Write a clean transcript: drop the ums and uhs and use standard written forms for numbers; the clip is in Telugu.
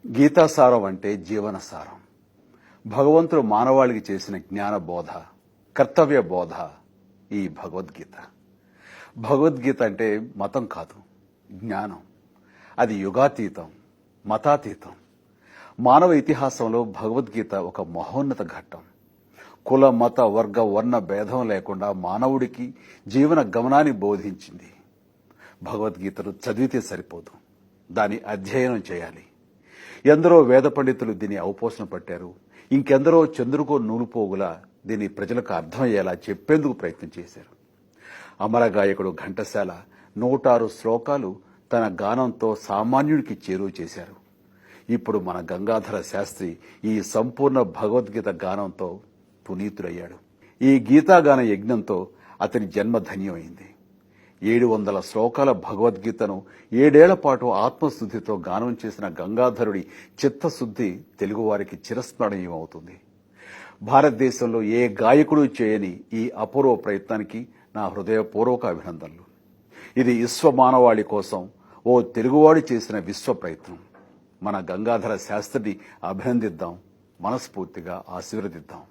గీతాసారం అంటే జీవనసారం. భగవంతుడు మానవాళికి చేసిన జ్ఞాన బోధ, కర్తవ్య బోధ ఈ భగవద్గీత. భగవద్గీత అంటే మతం కాదు, జ్ఞానం. అది యుగాతీతం, మతాతీతం. మానవ ఇతిహాసంలో భగవద్గీత ఒక మహోన్నత ఘట్టం. కుల, మత, వర్గ, వర్ణ భేదం లేకుండా మానవుడికి జీవన గమనాన్ని బోధించింది. భగవద్గీతను చదివితే సరిపోదు, దాని అధ్యయనం చేయాలి. ఎందరో వేద పండితులు దీన్ని అవపోసన పట్టారు. ఇంకెందరో చంద్రుకో నూలుపోగులా దీన్ని ప్రజలకు అర్థమయ్యేలా చెప్పేందుకు ప్రయత్నం చేశారు. అమర గాయకుడు ఘంటసాల 106 శ్లోకాలు తన గానంతో సామాన్యుడికి చేరువ చేశారు. ఇప్పుడు మన గంగాధర శాస్త్రి ఈ సంపూర్ణ భగవద్గీత గానంతో పునీతుడయ్యాడు. ఈ గీతాగాన యజ్ఞంతో అతని జన్మ ధన్యమైంది. 700 శ్లోకాల భగవద్గీతను 7 ఏళ్ల పాటు ఆత్మశుద్ధితో గానం చేసిన గంగాధరుడి చిత్తశుద్ధి తెలుగువారికి చిరస్మరణీయమవుతుంది. భారతదేశంలో ఏ గాయకుడు చేయని ఈ అపూర్వ ప్రయత్నానికి నా హృదయపూర్వక అభినందనలు. ఇది విశ్వమానవాళి కోసం ఓ తెలుగువాడు చేసిన విశ్వ ప్రయత్నం. మన గంగాధర శాస్త్రిని అభినందిద్దాం, మనస్ఫూర్తిగా ఆశీర్వదిద్దాం.